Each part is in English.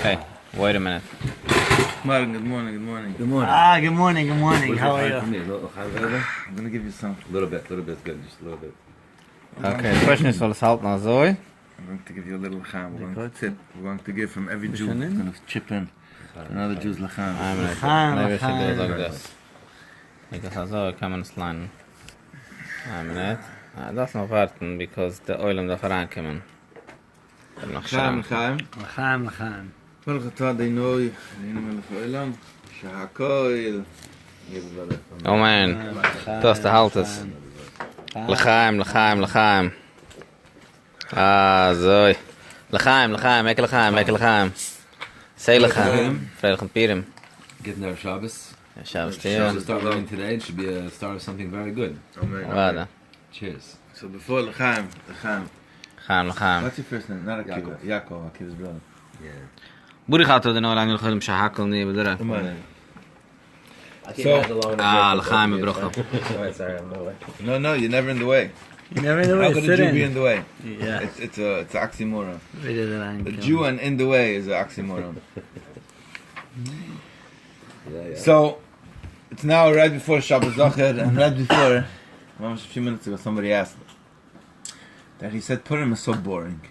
Hey, wait a minute. Good morning. Good morning. Good morning. How are you? I'm gonna give you some. A little bit is good, just a little bit. Okay, the question is, soll es halten als so? I'm going to give you a little lacham. We're going to tip. We're going to give from every Jew. We're going to chip in another Jew's lacham. Maybe we should do it like this. Because so kann man es lernen. Ein Minute. Das noch warten, because the oil da vorankommen. Noch Lacham. schram. Baruch atah Adonai, Eloheinu melech haolam, shehakoil. Oh man, das der halt es. L'chaim. Ah, so. L'chaim, make l'chaim. Say l'chaim. Freilich Purim. Getting our Shabbos. Shabbos to Shabbos you. start learning today. It should be a start of something very good. Amen. Wada. Cheers. So before l'chaim. L'chaim. What's your first name? Not Akiva. Yaakov, Akiva's brother. Yeah. Buri gaat er nou lang nog shahakel nie bedra. Amen. So, l'chaim brocha. Sorry, I'm no way. No, you're never in the way. You never know How where could to a sit Jew be in. in the way? Yeah. It's an oxymoron. It is an The Jew and in the way is an oxymoron. Yeah. So, it's now right before Shabbos Zocher, and right before, a few minutes ago, somebody asked that he said Purim is so boring.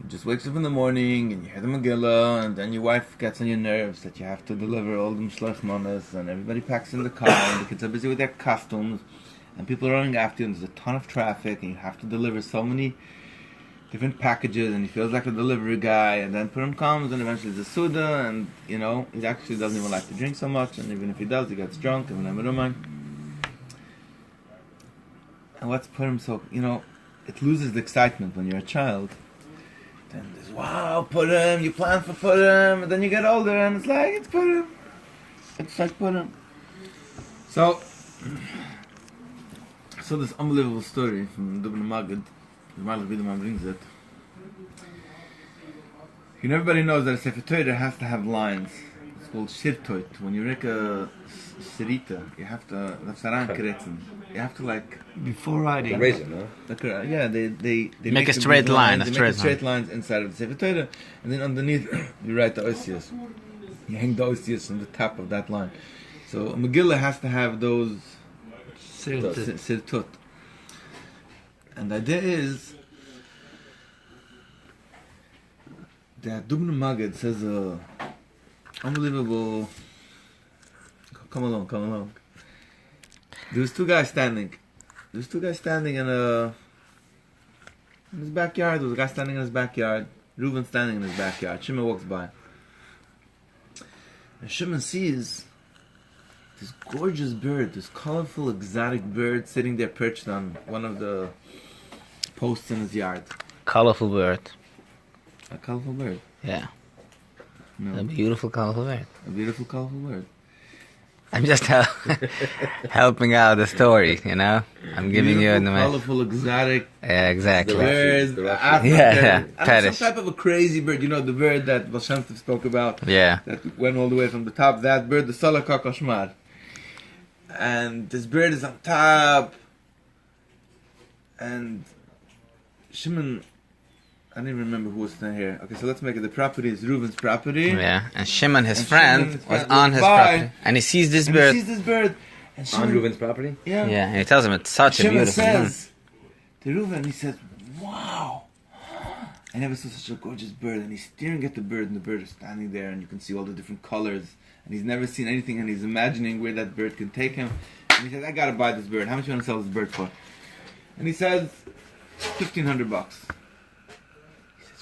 You just wakes up in the morning, and you hear the Megillah, and then your wife gets on your nerves that you have to deliver all the Mishloach Manas, and everybody packs in the car, and the kids are busy with their costumes, and people are running after you, and there's a ton of traffic, and you have to deliver so many different packages, and he feels like a delivery guy, and then Purim comes, and eventually there's a Suda, and, you know, he actually doesn't even like to drink so much, and even if he does, he gets drunk, and what's Purim so, you know, it loses the excitement when you're a child. Then there's, wow, Purim, you plan for Purim, and then you get older, and it's like, it's Purim. It's like Purim. So this unbelievable story from Dubna Magid, the Malach Biderman brings it. You know, everybody knows that a Sefer Torah has to have lines. It's called Shirtoit. When you make a Sirita, you have to, that's Saran Keretzen. You have to like, Before riding. Raise it, no? yeah, they Make a straight line, They make straight lines inside of the Sefer Torah, and then underneath you write the Osius. You hang the Osius on the top of that line. So a Megillah has to have those Sirtut. And the idea is that Dubna Magid says unbelievable. Come along. There's two guys standing in his backyard. There was a guy standing in his backyard. Reuven standing in his backyard. Shimon walks by. And Shimon sees this gorgeous bird, this colorful, exotic bird sitting there perched on one of the posts in his yard. Colorful bird. A colorful bird? Yeah. No. A beautiful colorful bird. A beautiful, colorful bird. I'm just helping out the story, you know? I'm giving you Beautiful, colorful, exotic Yeah, exactly. bird. African. Yeah, Some type of a crazy bird. You know, the bird that Baal Shem Tov spoke about. Yeah. That went all the way from the top. That bird, the Salaka Koshmar. And this bird is on top. And Shimon, I don't even remember who was standing here. Okay, so let's make it. The property is Reuven's property. Yeah, and Shimon, his And friend, Shimon, his was friend, on walked his by, property, and he sees this And bird. he sees this bird. And On Shimon, Reuven's property? yeah. Yeah, and he tells him it's such a Shimon beautiful bird. says to Reuven, he says, wow, I never saw such a gorgeous bird. And he's staring at the bird, and the bird is standing there, and you can see all the different colors. And he's never seen anything, and he's imagining where that bird can take him. And he says, I gotta buy this bird. How much you want to sell this bird for? And he says, $1,500.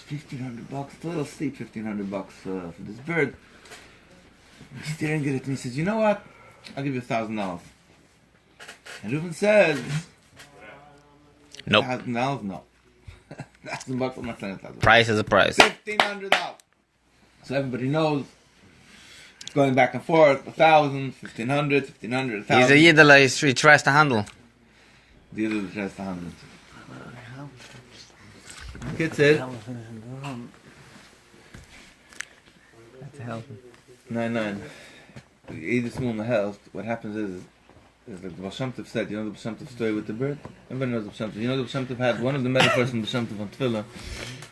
He says, $1,500? It's a little steep, $1,500 for this bird. And he's staring at it, and he says, you know what? I'll give you $1,000. And Reuven says, Nope. $1,000? No. $1,000, I'm not selling $1,000. Price is a price. $1,500. So everybody knows it's going back and forth. 1,000, 1,500, 1,500, 1,000. He's a Yiddish, he tries to handle. The other tries to handle it. Kids said, That's helping. 9-9. You eat this in the house. What happens is like the Baal Shem Tov said, you know the Baal Shem Tov story with the bird? Everybody knows the Baal Shem Tov. You know the Baal Shem Tov had one of the metaphors from the Baal Shem Tov on Tefillah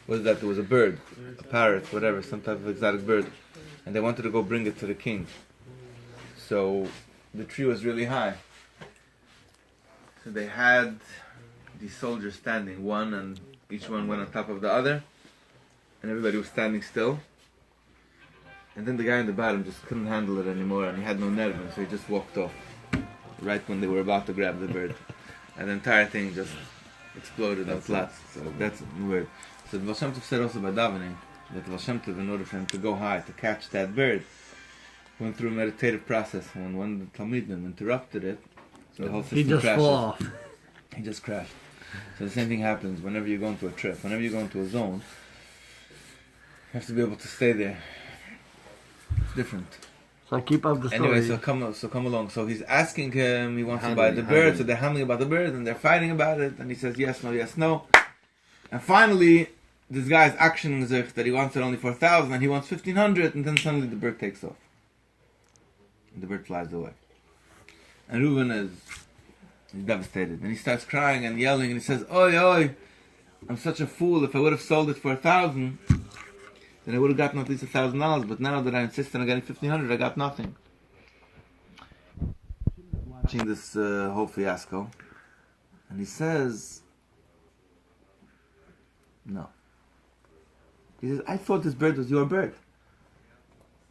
was that there was a bird, a parrot, whatever, some type of exotic bird, and they wanted to go bring it to the king. So the tree was really high. So they had these soldiers standing, one, and each one went on top of the other, and everybody was standing still. And then the guy in the bottom just couldn't handle it anymore, and he had no nerve, and so he just walked off right when they were about to grab the bird. And the entire thing just exploded and flats. So that's weird. So the Baal Shem Tov said also by davening that the Baal Shem Tov, in order for him to go high, to catch that bird, went through a meditative process. When one of the Talmidim interrupted it, so the whole system He just crashes. fell off. He just crashed. So the same thing happens whenever you go into a trip. Whenever you go into a zone, you have to be able to stay there. It's different. So keep up the story. Anyway, so come along. So he's asking him, he wants to buy the bird, so they're handling about the bird, and they're fighting about it, and he says yes, no. And finally, this guy's action is that he wants it only for 1,000, and he wants 1,500, and then suddenly the bird takes off. And the bird flies away. And Reuven he's devastated, and he starts crying and yelling, and he says, oi, I'm such a fool. If I would have sold it for 1,000, then I would have gotten at least $1,000, but now that I insist on getting 1,500, I got nothing. Watching this whole fiasco, and he says, no. He says, I thought this bird was your bird,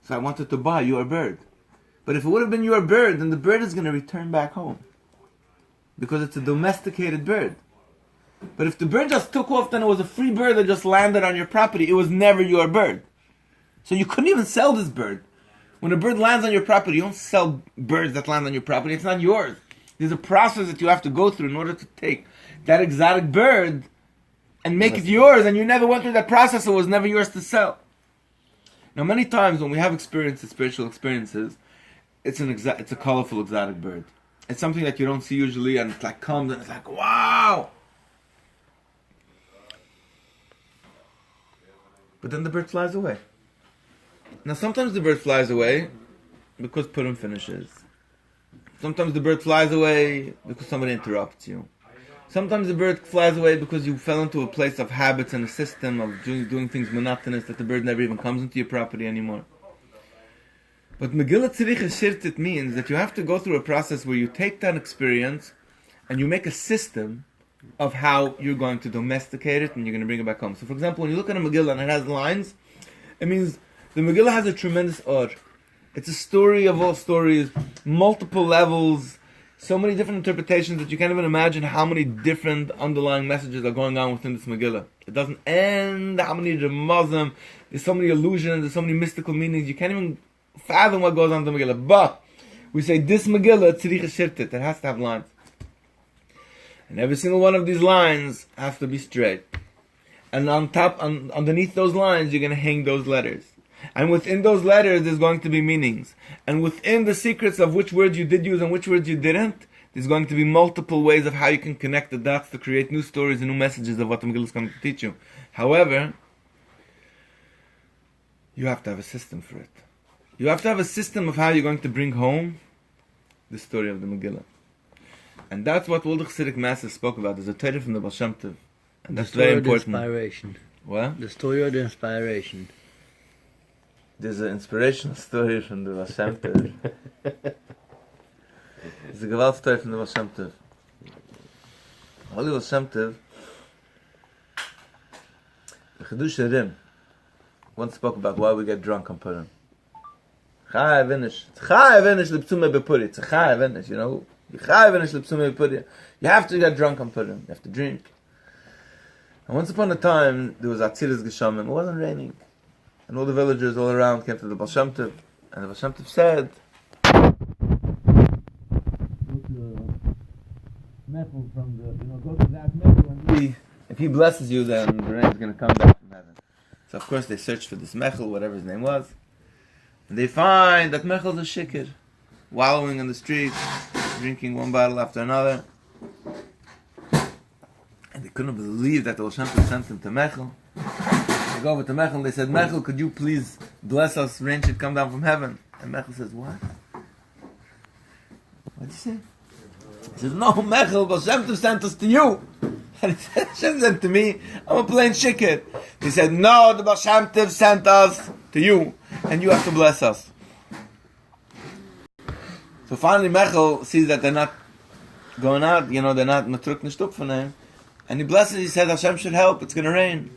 so I wanted to buy your bird. But if it would have been your bird, then the bird is going to return back home, because it's a domesticated bird. But if the bird just took off, then it was a free bird that just landed on your property. It was never your bird. So you couldn't even sell this bird. When a bird lands on your property, you don't sell birds that land on your property. It's not yours. There's a process that you have to go through in order to take that exotic bird and make it yours. And you never went through that process. It was never yours to sell. Now, many times when we have experiences, spiritual experiences, it's a colorful exotic bird. It's something that you don't see usually, and it comes and it's like, wow! But then the bird flies away. Now sometimes the bird flies away because Purim finishes. Sometimes the bird flies away because somebody interrupts you. Sometimes the bird flies away because you fell into a place of habits and a system of doing things monotonous that the bird never even comes into your property anymore. But Megillah Tzricha Shirtit means that you have to go through a process where you take that experience and you make a system of how you're going to domesticate it and you're going to bring it back home. So for example, when you look at a Megillah and it has lines, it means the Megillah has a tremendous or. It's a story of all stories, multiple levels, so many different interpretations that you can't even imagine how many different underlying messages are going on within this Megillah. It doesn't end, how many Ramazim, there's so many illusions, there's so many mystical meanings, you can't even fathom what goes on in the Megillah. But we say this Megillah, Tzricha Shirtit, it has to have lines. And every single one of these lines has to be straight. And underneath those lines, you're going to hang those letters. And within those letters, there's going to be meanings. And within the secrets of which words you did use and which words you didn't, there's going to be multiple ways of how you can connect the dots to create new stories and new messages of what the Megillah is going to teach you. However, you have to have a system for it. You have to have a system of how you're going to bring home the story of the Megillah. And that's what all the Chassidic masters spoke about. There's a Torah from the Baal Shem Tov. And that's very important. The inspiration. What? The story of the inspiration. There's an inspirational story from the Baal Shem Tov. There's a gewalt story from the Baal Shem Tov. Holy Baal Shem Tov, the Chidush Rim, once spoke about why we get drunk on Purim. Chai vinish. It's chai vinish l'ptzume b'puri. It's a chai vinish, you know. Chai vinish l'ptzume b'puri. You have to get drunk on Purim. You have to drink. And once upon a time, there was Atzilas Geshamim. It wasn't raining. And all the villagers all around came to the Baal Shem Tov. And the Baal Shem Tov said, go to that mechel, and if he blesses you, then the rain is going to come back from heaven. So of course they searched for this mechel, whatever his name was. And they find that mechel is a shikr, wallowing in the street, drinking one bottle after another. And they couldn't believe that the Baal Shem Tov sent him to mechel. They go over to Mechel and they said, Mechel, could you please bless us? Rain should come down from heaven. And Mechel says, what? What did you say? He says, no, Mechel, Baal Shem Tov sent us to you. And Hashem said to me, I'm a plain shikhet. He said, no, the Baal Shem Tov sent us to you, and you have to bless us. So finally Mechel sees that they're not going out, they're not matruk nishtup for him. And he blesses, he said, Hashem should help, it's going to rain.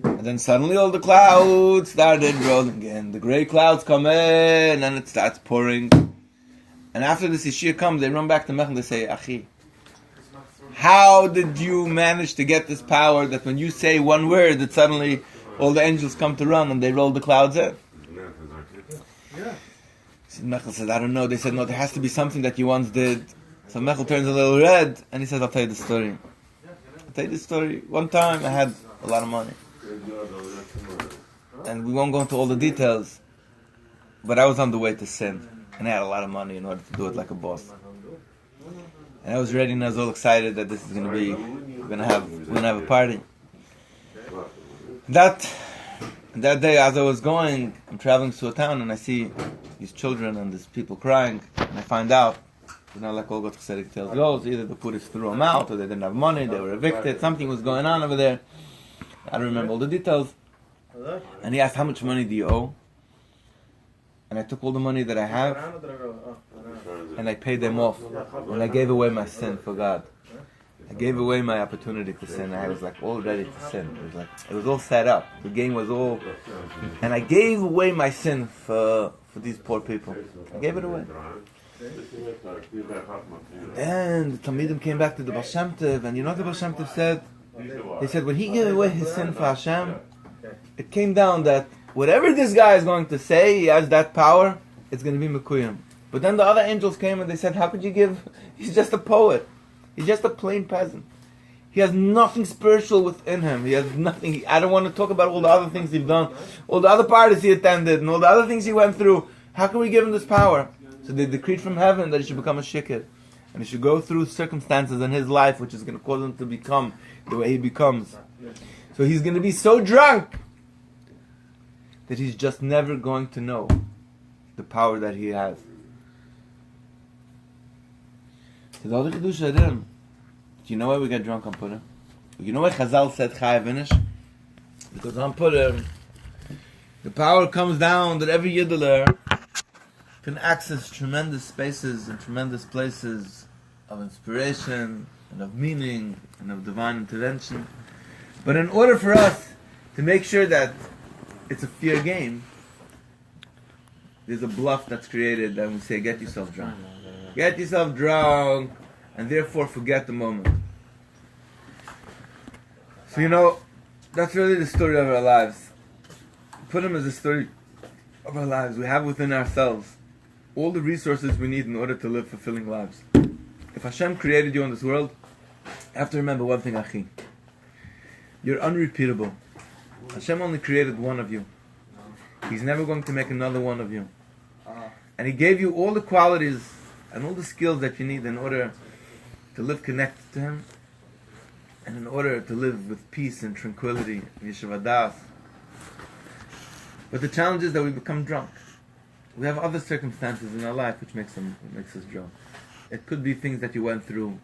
And then suddenly all the clouds started rolling in. The grey clouds come in, and it starts pouring. And after this Yeshia comes, they run back to Mechel and they say, Achi, how did you manage to get this power that when you say one word, that suddenly all the angels come to run and they roll the clouds in? Mechel says, I don't know. They said, no, there has to be something that you once did. So Mechel turns a little red and he says, I'll tell you the story. One time I had a lot of money. And we won't go into all the details, but I was on the way to sin. And I had a lot of money in order to do it like a boss. And I was ready and I was all excited that this is going to be, we're going to have a party. That day as I was going, I'm traveling to a town and I see these children and these people crying. And I find out, like all Chassidus tales goes, either the Purim threw them out or they didn't have money, they were evicted, something was going on over there. I don't remember all the details. And he asked, how much money do you owe? And I took all the money that I have and I paid them off. And I gave away my sin for God. I gave away my opportunity to sin. I was like all ready to sin. It was all set up. The game was all... And I gave away my sin for these poor people. I gave it away. And the Talmidim came back to the Baal Shem Tov, and you know what the Baal Shem Tov said? He said when he gave away his sin for Hashem, it came down that whatever this guy is going to say, he has that power, it's going to be Mekuyim. But then the other angels came and they said, how could you give... He's just a poet. He's just a plain peasant. He has nothing spiritual within him. He has nothing... I don't want to talk about all the other things he's done, all the other parties he attended, and all the other things he went through. How can we give him this power? So they decreed from heaven that he should become a shikhet. And he should go through circumstances in his life which is going to cause him to become the way he becomes. So he's going to be so drunk that he's just never going to know the power that he has. Do you know why we get drunk on Purim? You know why Chazal said Chai Vinish? Because on Purim, the power comes down that every Yiddeler can access tremendous spaces and tremendous places of inspiration and of meaning and of divine intervention. But in order for us to make sure that it's a fair game, there's a bluff that's created and we say, get yourself drunk. Get yourself drunk and therefore forget the moment. So that's really the story of our lives. Purim is the story of our lives. We have within ourselves all the resources we need in order to live fulfilling lives. If Hashem created you in this world, you have to remember one thing, Achi. You're unrepeatable. Hashem only created one of you. He's never going to make another one of you. And He gave you all the qualities and all the skills that you need in order to live connected to Him and in order to live with peace and tranquility, Yeshiva Das. But the challenge is that we become drunk. We have other circumstances in our life which makes us drunk. It could be things that you went through,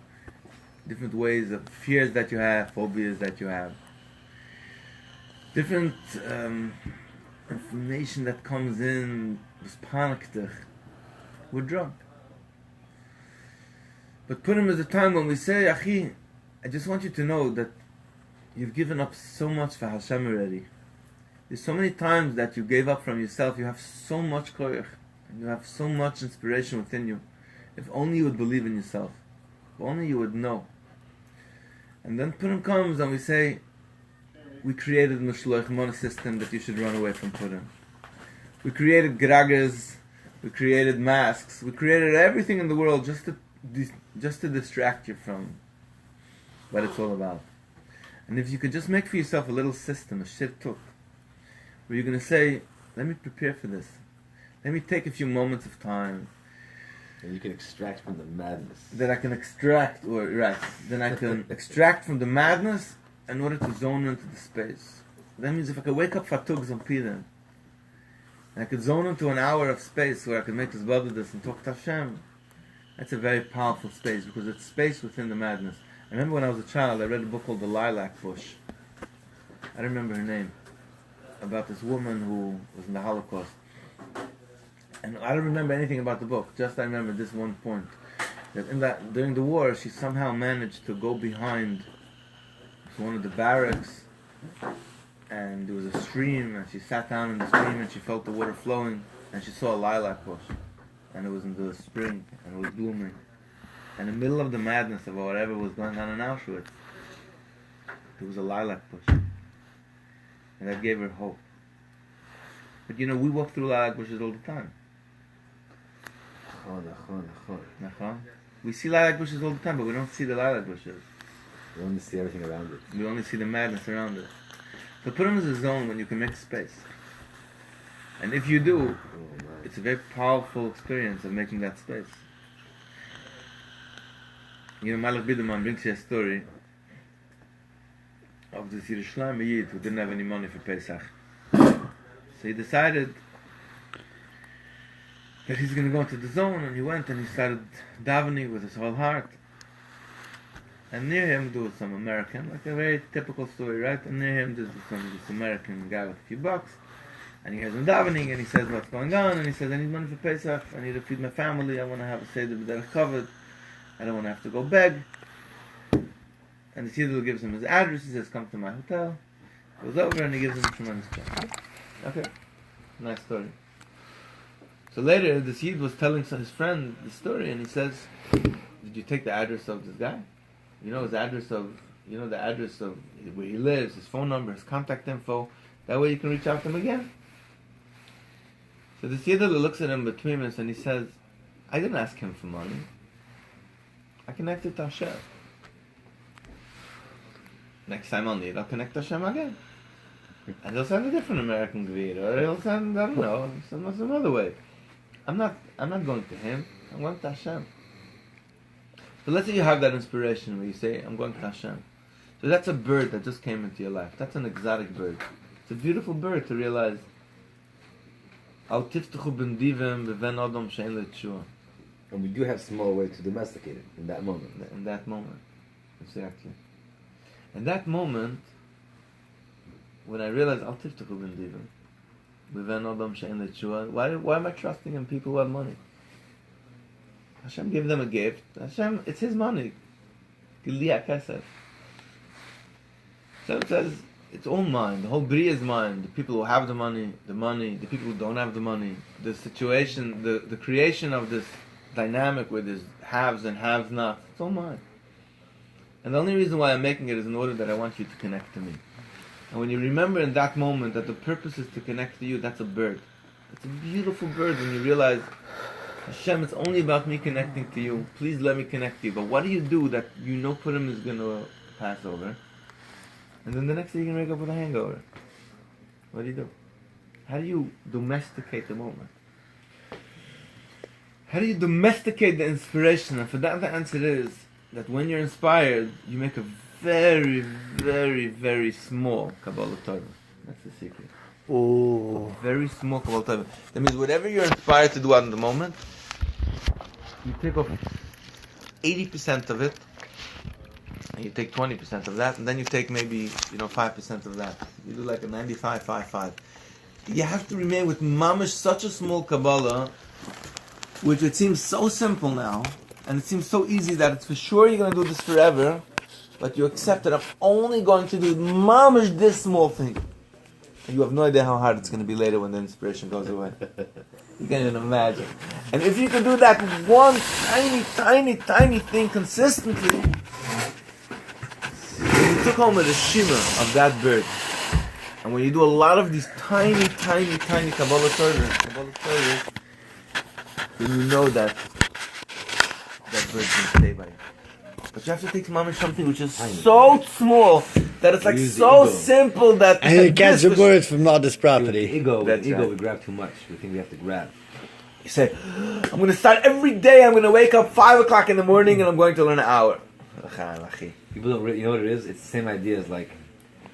different ways of fears that you have, phobias that you have, different information that comes in, we're drunk. But Purim is a time when we say, Achi, I just want you to know that you've given up so much for Hashem already. There's so many times that you gave up from yourself. You have so much koyach, and you have so much inspiration within you. If only you would believe in yourself. If only you would know. And then Purim comes and we say, we created a Mishloach Mona system that you should run away from Purim. We created gragas, we created masks, we created everything in the world just to distract you from what it's all about. And if you could just make for yourself a little system, a shirtuk, where you're going to say, let me prepare for this. Let me take a few moments of time. And you can extract from the madness. That I can extract, then I can extract from the madness in order to zone into the space. That means if I could wake up Fatug Zompiden, and I could zone into an hour of space where I could make this Badudus and talk to Hashem, that's a very powerful space because it's space within the madness. remember when I was a child, I read a book called The Lilac Bush. I don't remember her name. About this woman who was in the Holocaust. And I don't remember anything about the book, just I remember this one point. That during the war, she somehow managed to go behind one of the barracks, and there was a stream, and she sat down in the stream, and she felt the water flowing, and she saw a lilac bush, and it was in the spring, and it was blooming. And in the middle of the madness of whatever was going on in Auschwitz, there was a lilac bush, and that gave her hope. But you know, we walk through lilac bushes all the time. We see lilac bushes all the time, but we don't see the lilac bushes. We only see everything around it. We only see the madness around it. So Purim is a zone when you can make space. And if you do, it's a very powerful experience of making that space. You know, Malach Biderman brings you a story of this Yerushalayim Yid who didn't have any money for Pesach. So he decided that he's going to go into the zone, and he went and he started davening with his whole heart. And near him there was some American, like a very typical story, right? And near him there's this American guy with a few bucks, and he hears him davening, and he says, what's going on? And he says, I need money for Pesach, I need to feed my family, I want to have a Seder that covered, I don't want to have to go beg. And the Yidel gives him his address, he says, come to my hotel. Goes over and he gives him a tremendous check. Okay, nice story. So later, this Yid was telling his friend the story, and he says, did you take the address of this guy? You know the address of where he lives, his phone number, his contact info. That way you can reach out to him again. So this Yid looks at him between us and he says, I didn't ask him for money. I connected to Hashem. Next time I'll need, I'll connect to Hashem again. And he'll send a different American greet, or he'll send, I don't know, some other way. I'm not going to him, I'm going to Hashem. So let's say you have that inspiration where you say, I'm going to Hashem. So that's a bird that just came into your life. That's an exotic bird. It's a beautiful bird to realize. Al tiftachu b'ndivim b'ven adam she'en le'tshua. And we do have small ways to domesticate it in that moment. In that moment. Exactly. In that moment, when I realized Al tiftachu b'ndivim b'ven adam she'en le'tshua, why am I trusting in people who have money? Hashem gave them a gift. Hashem, it's His money. Giliyah Kesef. So it says, it's all mine. The whole Bria is mine. The people who have the money, the people who don't have the money, the situation, the creation of this dynamic where there's haves and have nots. It's all mine. And the only reason why I'm making it is in order that I want you to connect to me. And when you remember in that moment that the purpose is to connect to you, that's a bird. It's a beautiful bird when you realize, Hashem, it's only about me connecting to you. Please let me connect to you. But what do you do that you know Purim is going to pass over? And then the next day you're going to wake up with a hangover. What do you do? How do you domesticate the moment? How do you domesticate the inspiration? And for that, the answer is that when you're inspired, you make a very, very, very small Kabbalah Torah. That's the secret. Oh. A very small Kabbalah Torah. That means whatever you're inspired to do at the moment, you take off 80% of it, and you take 20% of that, and then you take maybe 5% of that. You do like a 95-5-5. You have to remain with mamish such a small Kabbalah, which it seems so simple now, and it seems so easy that it's for sure you're going to do this forever, but you accept that I'm only going to do mamish this small thing. And you have no idea how hard it's going to be later when the inspiration goes away. You can't even imagine. And if you can do that one tiny thing consistently, when you took home a reshima of that bird, and when you do a lot of these tiny Kabbalah Torahs, then you know that bird's going to stay by you. But you have to take something which is so small that it's like so simple that... And you catch a bird from not this property. Ego, we grab too much. We think we have to grab. You say, I'm going to start every day, I'm going to wake up 5 o'clock in the morning and I'm going to learn an hour. People don't really, you know what it is? It's the same idea as like,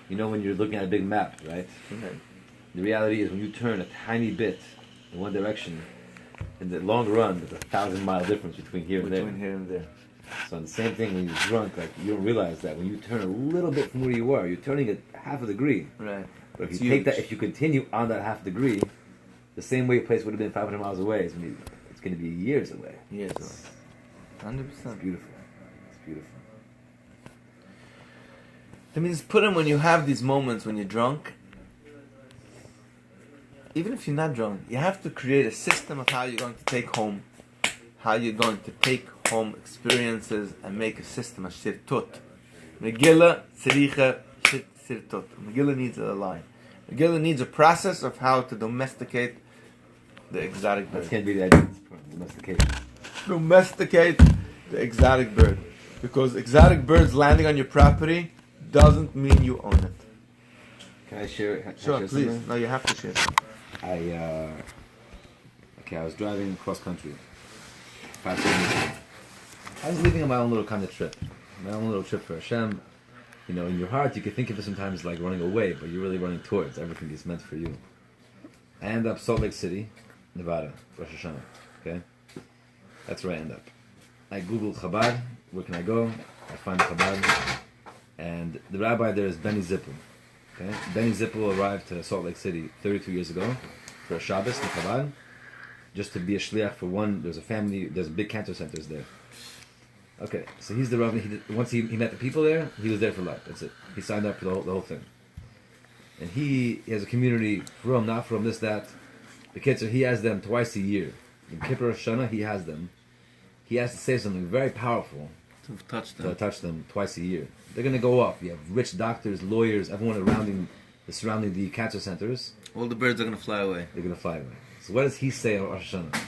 when you're looking at a big map, right? Mm-hmm. The reality is when you turn a tiny bit in one direction, in the long run, there's a 1,000-mile difference between here and there. So the same thing when you're drunk, like you don't realize that when you turn a little bit from where you are, you're turning it half a degree. Right. But if It's you take huge. that, if you continue on that half degree, the same way a place would have been 500 miles away, it's going to be years away. Yes. So 100%. it's beautiful. It's beautiful. That means Purim, when you have these moments when you're drunk, even if you're not drunk, you have to create a system of how you're going to take home, experiences, and make a system, a shirtut. Megillah, tziricha, shirtut. Megillah needs a line. Megillah needs a process of how to domesticate the exotic bird. That can't be the idea. Domestication. Domesticate the exotic bird. Because exotic birds landing on your property doesn't mean you own it. Can I share? Sure, please. Something? No, you have to share. I was driving cross country. 5 days. I was leaving on my own little kind of trip, my own little trip for Hashem. You know, in your heart, you could think of it sometimes like running away, but you're really running towards everything is meant for you. I end up Salt Lake City, Nevada, Rosh Hashanah. Okay, that's where I end up. I Google Chabad. Where can I go? I find Chabad, and the rabbi there is Benny Zippel. Okay, Benny Zippel arrived to Salt Lake City 32 years ago for a Shabbos in Chabad, just to be a shliach for one. There's a big cancer centers there. Okay, so he's the rabbi. Once he met the people there, he was there for life. That's it. He signed up for the whole thing. And he has a community, from, not from, this, that. The kids, he has them twice a year. In Kippur Shana, he has them. He has to say something very powerful To touch to touch them twice a year. They're going to go up. You have rich doctors, lawyers, everyone surrounding the cancer centers. All the birds are going to fly away. They're going to fly away. So what does he say on Rosh Hashanah?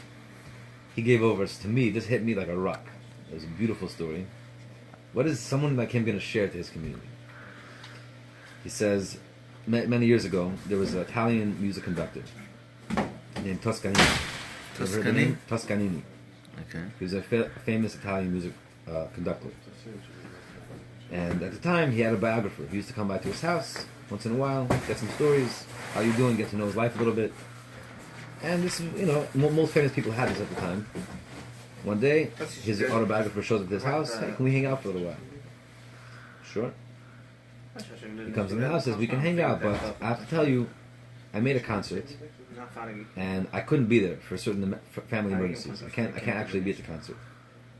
He gave over, to me, this hit me like a rock. It was a beautiful story. What is someone like him going to share to his community? He says, many years ago, there was an Italian music conductor named Toscanini. Toscanini. Okay. He was a famous Italian music conductor. And at the time, he had a biographer. He used to come by to his house once in a while, get some stories, how you doing, get to know his life a little bit. And this is, most famous people had this at the time. One day, his autobiographer shows up at his house. Hey, can we hang out for a little while? Sure. He comes in the house, says, we can hang out, but I have to tell you, I made a concert, and I couldn't be there for certain family emergencies. I can't actually be at the concert,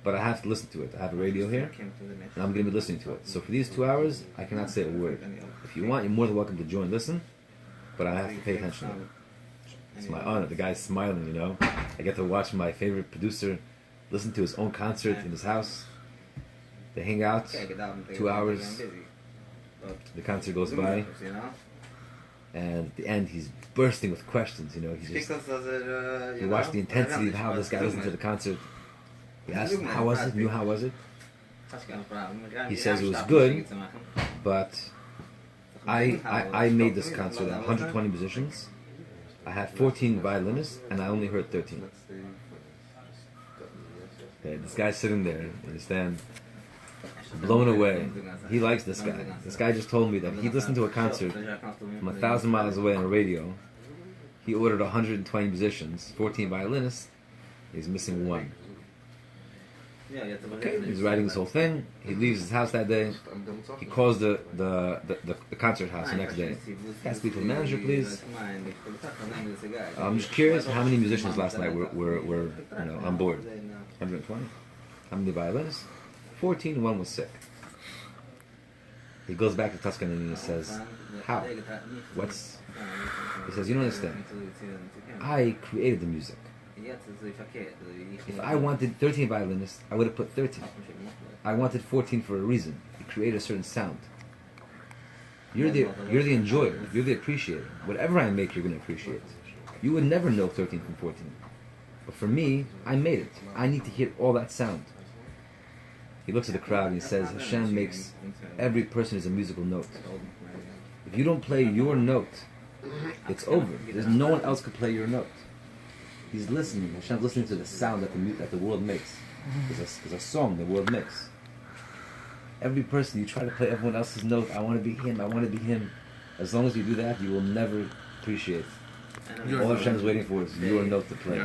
but I have to listen to it. I have a radio here, and I'm going to be listening to it. So for these 2 hours, I cannot say a word. If you want, you're more than welcome to join, listen, but I have to pay attention to it. It's my honor. The guy's smiling, I get to watch my favorite producer listen to his own concert in his house. They hang out 2 hours. The concert goes by, and at the end he's bursting with questions. You watch the intensity of how this guy listened to the concert. He asked him, how was it? How was it? He says it was good, but I made this concert at 120 musicians. I had 14 violinists, and I only heard 13. Okay, this guy's sitting there, you understand, blown away. He likes this guy. This guy just told me that he listened to a concert from 1,000 miles away on a radio. He ordered 120 musicians, 14 violinists. He's missing one. Okay, he's writing this whole thing. He leaves his house that day. He calls the concert house the next day. He asks people, manager, please. I'm just curious, how many musicians last night were on board? 120. How many violinists? 14. One was sick. He goes back to Tuscany and he says, how? He says, you don't understand. I created the music. If I wanted 13 violinists, I would have put 13. I wanted 14 for a reason. He created a certain sound. You're the enjoyer. You're the appreciator. Whatever I make, you're going to appreciate. You would never know 13 from 14. But for me, I made it. I need to hear all that sound. He looks at the crowd and he says, Hashem makes every person is a musical note. If you don't play your note, it's over. There's no one else could play your note. He's listening. Hashem's listening to the sound that the world makes. There's a song the world makes. Every person, you try to play everyone else's note. I want to be him. I want to be him. As long as you do that, you will never appreciate. All Hashem's waiting for is your note to play.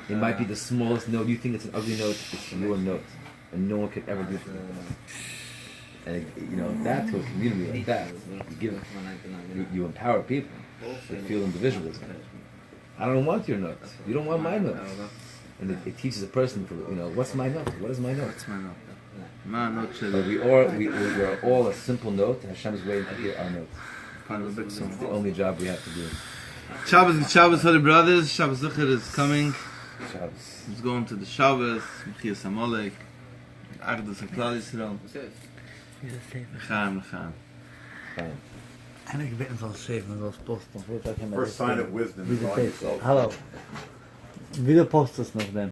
It might be the smallest note. You think it's an ugly note. It's your note. and no one could ever do for them. And you know, that to a community like that, you empower people. They feel individualism. I don't want your notes. You don't want my notes. And it teaches a person to, you know, what's my note? What is my note? What's my note? My note should But we're all a simple note, and Hashem is waiting to hear our notes. It's It's the only job we have to do. Shabbos for the brothers. Shabbos Zucher is coming. Shabbos. He's going to the Shabbos. Mechias Amalek. Agdus and Klal Yisrael. L'chaim. Fine. En ik ben van 7 zoals posten. First sign of wisdom is on yourself. Hallo. Wie de post is nog dan?